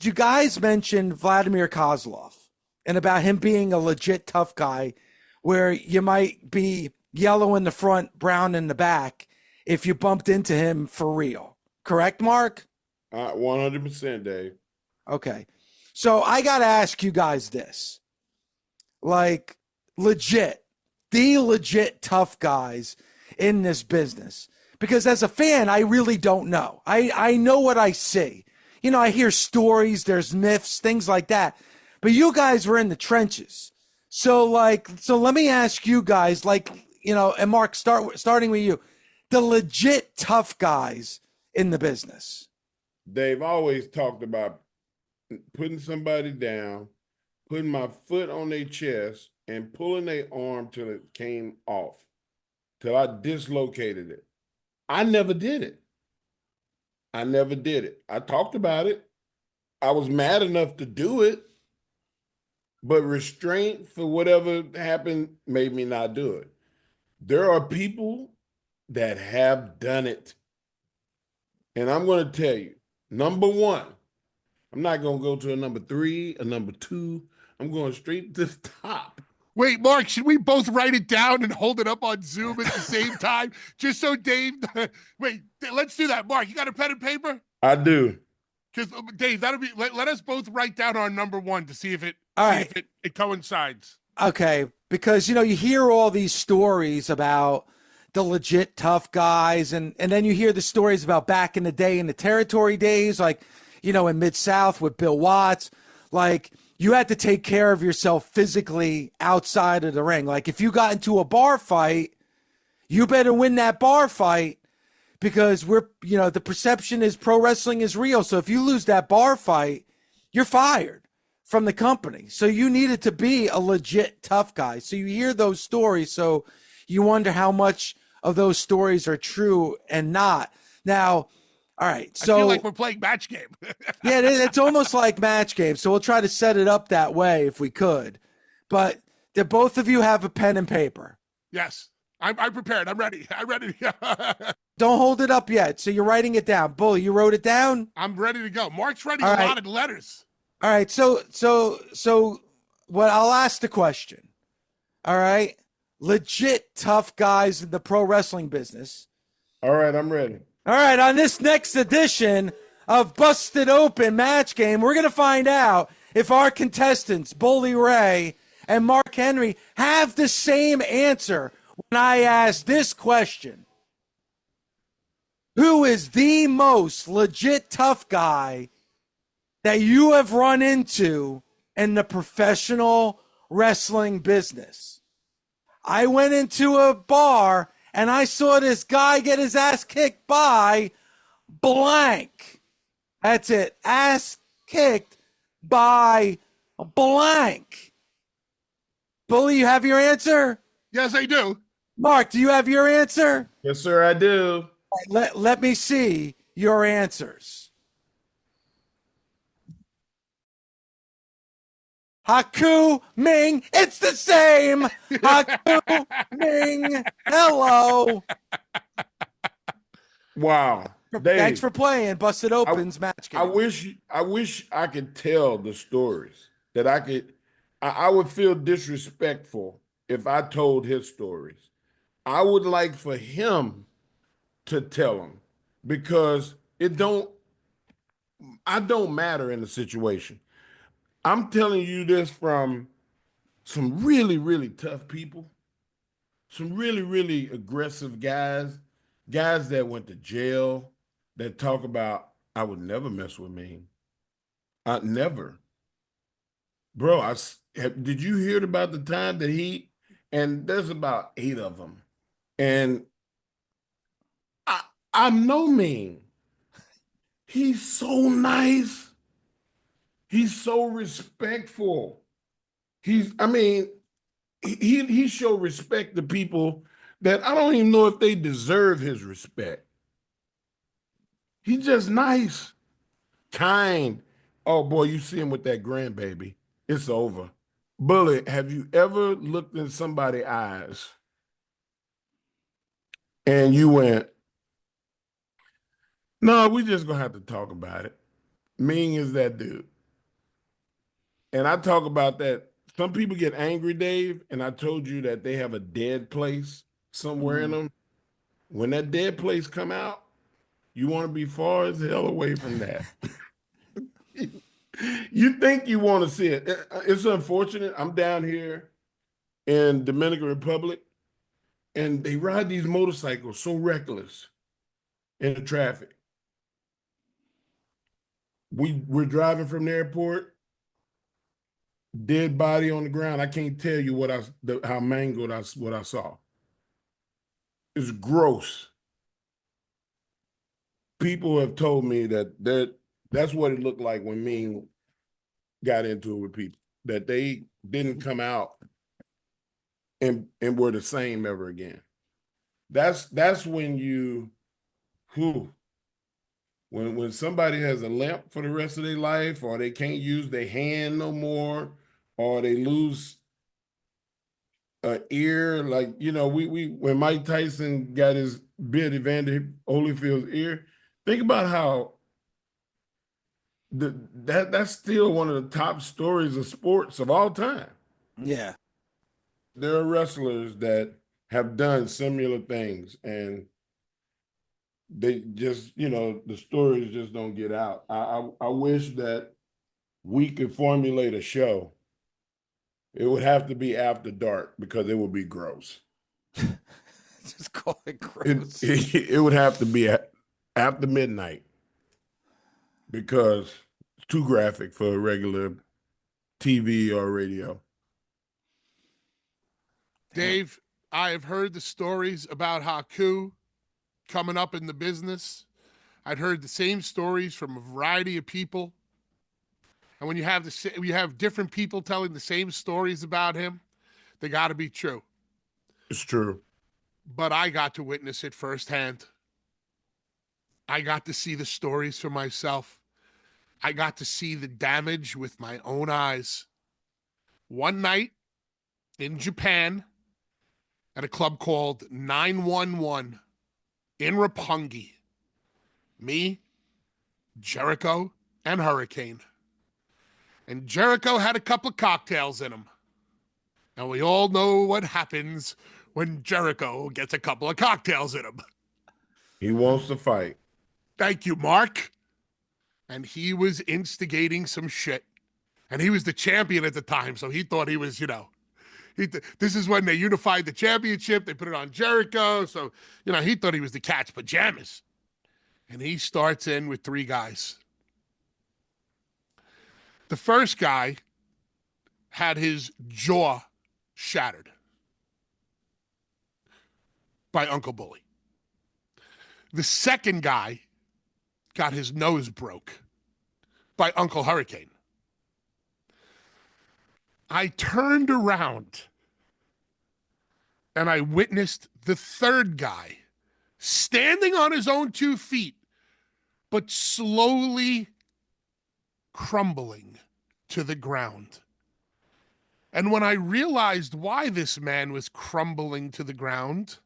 you guys mentioned Vladimir Kozlov and about him being a legit tough guy where you might be yellow in the front, brown in the back if you bumped into him for real. Correct, Mark? 100%, Dave. Okay. So I got to ask you guys this. Like, legit, the legit tough guys in this business. Because as a fan, I really don't know. I know what I see. You know, I hear stories, there's myths, things like that. But you guys were in the trenches. So let me ask you guys, and Mark, starting with you, the legit tough guys in the business. Dave always talked about putting somebody down, putting my foot on their chest, and pulling their arm till it came off, till I dislocated it. I never did it. I talked about it. I was mad enough to do it, but restraint for whatever happened made me not do it. There are people that have done it. And I'm going to tell you, number one, I'm not going to go to a number 3, a number 2. I'm going straight to the top. Wait, Mark, should we both write it down and hold it up on Zoom at the same time? Just so Dave, wait, let's do that. Mark, you got a pen and paper? I do. Because Dave, that'll be, let us both write down our number 1 to see if it, if it coincides. Okay. Because, you hear all these stories about the legit tough guys. And then you hear the stories about back in the day in the territory days, like, in Mid-South with Bill Watts, like, you had to take care of yourself physically outside of the ring. Like if you got into a bar fight, you better win that bar fight because the perception is pro wrestling is real. So if you lose that bar fight, you're fired from the company. So you needed to be a legit tough guy. So you hear those stories. So you wonder how much of those stories are true and not. Now, all right, so I feel like we're playing match game. Yeah, it's almost like match game. So we'll try to set it up that way if we could. But do both of you have a pen and paper? Yes, I'm prepared. I'm ready. Don't hold it up yet. So you're writing it down. Bull, you wrote it down? I'm ready to go. Mark's writing All a right. lot of letters. All right. So what I'll ask the question. All right. Legit tough guys in the pro wrestling business. All right, I'm ready. All right, on this next edition of Busted Open Match Game, we're going to find out if our contestants, Bully Ray and Mark Henry, have the same answer when I ask this question. Who is the most legit tough guy that you have run into in the professional wrestling business? I went into a bar and I saw this guy get his ass kicked by blank. That's it. Ass kicked by blank. Bully, you have your answer? Yes, I do. Mark, do you have your answer? Yes, sir, I do. Let me see your answers. Haku, Ming, it's the same. Haku, Ming, hello. Wow. Dave, Thanks for playing Busted Open's match game. I wish I could tell the stories that I would feel disrespectful if I told his stories. I would like for him to tell them because I don't matter in the situation. I'm telling you this from some really, really tough people, some really, really aggressive guys that went to jail, that talk about, I would never mess with me. I never. Bro, did you hear about the time that and there's about 8 of them. And I'm no mean. He's so nice. He's so respectful. He showed respect to people that I don't even know if they deserve his respect. He's just nice, kind. Oh boy, you see him with that grandbaby. It's over. Bully, have you ever looked in somebody's eyes and you went, no, we just gonna have to talk about it? Ming is that dude. And I talk about that. Some people get angry, Dave, and I told you that they have a dead place somewhere in them. When that dead place come out, you want to be far as hell away from that. You think you want to see it. It's unfortunate. I'm down here in Dominican Republic, and they ride these motorcycles so reckless in the traffic. We're driving from the airport, dead body on the ground. I can't tell you how mangled what I saw. It's gross. People have told me that's what it looked like when Ming got into it with people, that they didn't come out and were the same ever again. That's when when somebody has a limp for the rest of their life, or they can't use their hand no more, or they lose an ear, like we when Mike Tyson got his bit Evander Holyfield's ear. Think about how that's still one of the top stories of sports of all time. Yeah. There are wrestlers that have done similar things, and they just, the stories just don't get out. I wish that we could formulate a show. It would have to be after dark because it would be gross. Just call it gross. It would have to be after midnight because it's too graphic for regular TV or radio. Dave, I have heard the stories about Haku coming up in the business. I'd heard the same stories from a variety of people. And when you have different people telling the same stories about him, they got to be true. It's true. But I got to witness it firsthand. I got to see the stories for myself. I got to see the damage with my own eyes. One night in Japan at a club called 911 in Roppongi, me, Jericho, and Hurricane. And Jericho had a couple of cocktails in him. And we all know what happens when Jericho gets a couple of cocktails in him. He wants to fight. Thank you, Mark. And he was instigating some shit. And he was the champion at the time, so he thought he was, this is when they unified the championship. They put it on Jericho. So, he thought he was the cat's pajamas. And he starts in with 3 guys. The first guy had his jaw shattered by Uncle Bully. The second guy got his nose broke by Uncle Hurricane. I turned around and I witnessed the third guy standing on his own 2 feet, but slowly crumbling to the ground. And when I realized why this man was crumbling to the ground,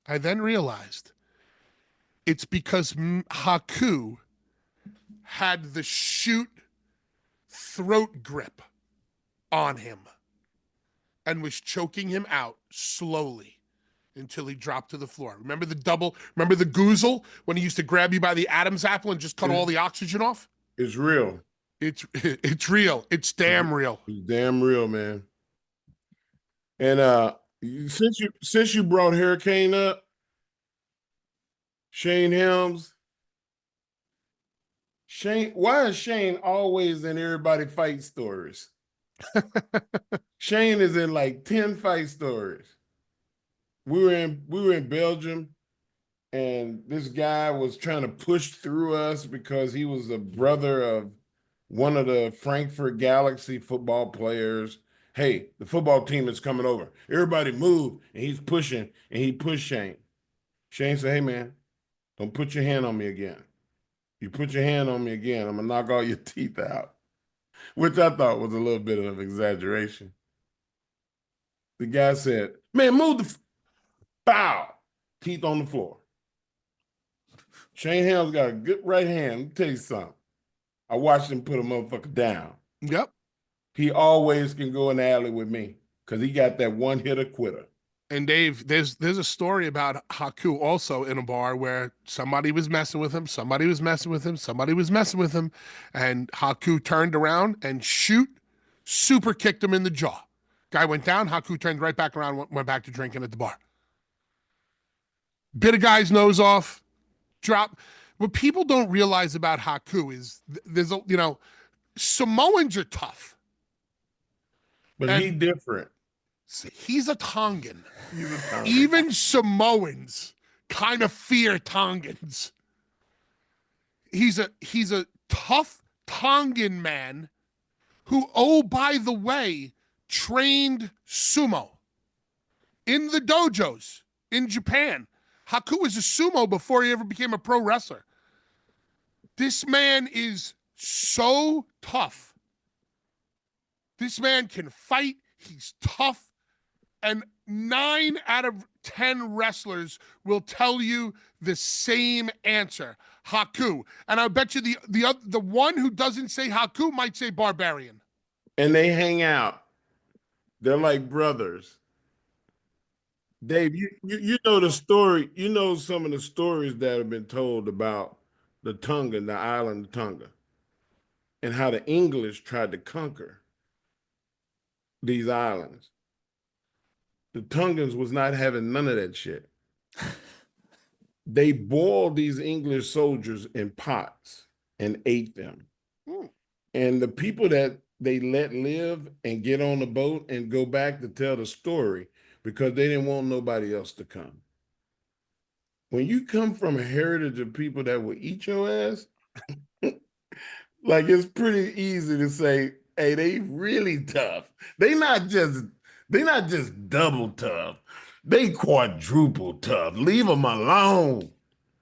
I then realized it's because Haku had the shoot throat grip on him and was choking him out slowly until he dropped to the floor. Remember the goozle when he used to grab you by the Adam's apple and just cut all the oxygen off? It's real. It's real. It's damn real. It's damn real, man. And since you brought Hurricane up, Shane Helms. Why is Shane always in everybody fight stories? Shane is in like 10 fight stories. We were in Belgium, and this guy was trying to push through us because he was a brother of one of the Frankfurt Galaxy football players. Hey, the football team is coming over. Everybody move. And he's pushing, and he pushed Shane. Shane said, hey, man, don't put your hand on me again. You put your hand on me again, I'm going to knock all your teeth out, which I thought was a little bit of exaggeration. The guy said, man, move the bow. Teeth on the floor. Shane Helms got a good right hand. Let me tell you something. I watched him put a motherfucker down. Yep. He always can go in the alley with me because he got that one hitter quitter. And Dave, there's a story about Haku also in a bar where somebody was messing with him, somebody was messing with him, somebody was messing with him, and Haku turned around and super kicked him in the jaw. Guy went down, Haku turned right back around, went back to drinking at the bar. Bit a guy's nose off, drop. What people don't realize about Haku is there's a, Samoans are tough. But he different. He's a Tongan. Even Samoans kind of fear Tongans. He's a tough Tongan man who, oh, by the way, trained sumo in the dojos in Japan. Haku was a sumo before he ever became a pro wrestler. This man is so tough. This man can fight. He's tough. And 9 out of 10 wrestlers will tell you the same answer, Haku. And I bet you the one who doesn't say Haku might say Barbarian. And they hang out. They're like brothers. Dave, you know the story. You know some of the stories that have been told about the Tonga, the island of Tonga, and how the English tried to conquer these islands. The Tongans was not having none of that shit. They boiled these English soldiers in pots and ate them. And the people that they let live and get on the boat and go back to tell the story because they didn't want nobody else to come. When you come from a heritage of people that will eat your ass, like it's pretty easy to say, hey, they really tough. They not just double tough. They quadruple tough. Leave them alone.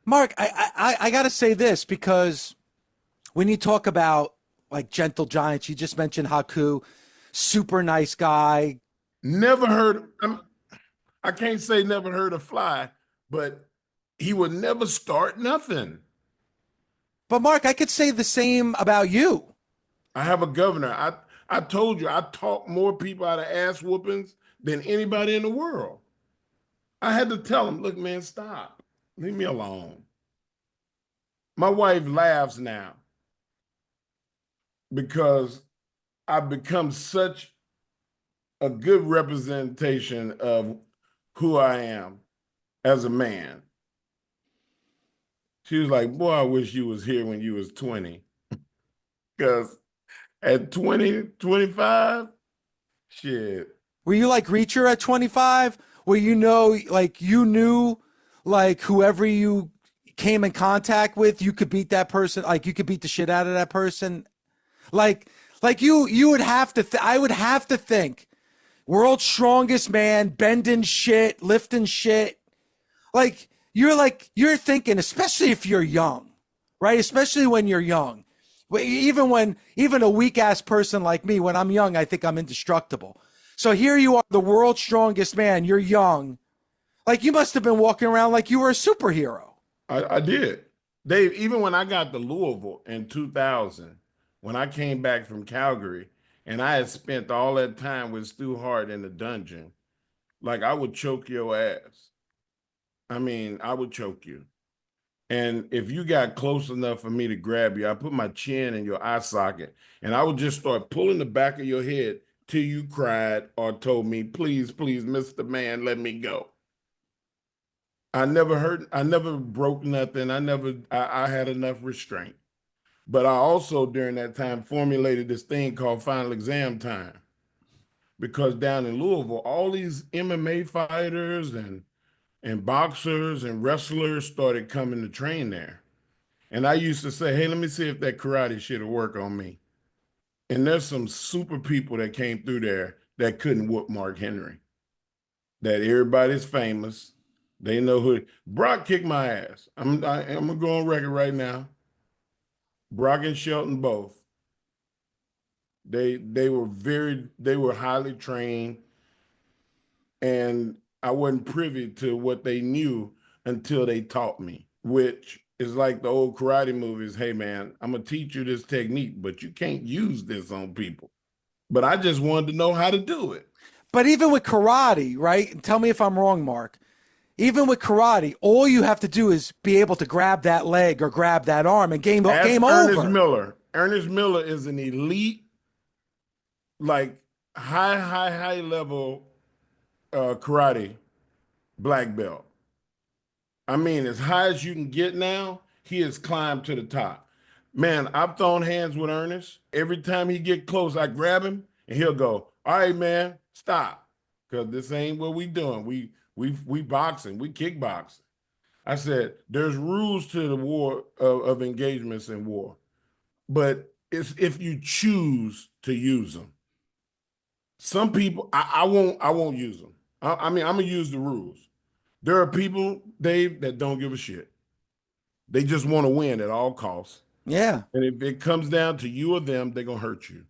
Mark, I got to say this because when you talk about like gentle giants, you just mentioned Haku, super nice guy. Never heard, I can't say never heard a fly, but he would never start nothing. But Mark, I could say the same about you. I have a governor. I told you, I taught more people out of ass whoopings than anybody in the world. I had to tell him, look, man, stop. Leave me alone. My wife laughs now because I've become such a good representation of who I am as a man. She was like, boy, I wish you was here when you was 20. Because at 20, 25, shit. Were you like Reacher at 25? Where you knew like whoever you came in contact with, you could beat that person, like you could beat the shit out of that person. Like you would have to, I would have to think, world's strongest man, bending shit, lifting shit. Like you're thinking, especially if you're young, right? Especially when you're young. Even a weak ass person like me, when I'm young, I think I'm indestructible. So here you are, the world's strongest man. You're young. Like you must have been walking around like you were a superhero. I did. Dave, even when I got to Louisville in 2000, when I came back from Calgary and I had spent all that time with Stu Hart in the dungeon, like I would choke your ass. I mean, I would choke you. And if you got close enough for me to grab you, I put my chin in your eye socket and I would just start pulling the back of your head till you cried or told me, please, please, Mr. Man, let me go. I never broke nothing. I had enough restraint. But I also, during that time, formulated this thing called final exam time. Because down in Louisville, all these MMA fighters and boxers and wrestlers started coming to train there. And I used to say, hey, let me see if that karate shit will work on me. And there's some super people that came through there that couldn't whoop Mark Henry. That everybody's famous. They know who. Brock kicked my ass. I'm gonna go on record right now. Brock and Shelton both. They were highly trained, and I wasn't privy to what they knew until they taught me, which it's like the old karate movies. Hey man, I'm gonna teach you this technique, but you can't use this on people. But I just wanted to know how to do it. But even with karate, right? And tell me if I'm wrong, Mark. Even with karate, all you have to do is be able to grab that leg or grab that arm, and game Ernest over. Miller. Ernest Miller is an elite, like high level karate black belt. I mean, as high as you can get now, he has climbed to the top. Man, I've thrown hands with Ernest. Every time he get close, I grab him and he'll go, "All right, man, stop, because this ain't what we doing. We boxing, we kickboxing." I said, "There's rules to the war of engagements in war, but it's if you choose to use them. Some people, I won't use them. I mean, I'm gonna use the rules. There are people, Dave, that don't give a shit. They just want to win at all costs. Yeah. And if it comes down to you or them, they're gonna hurt you.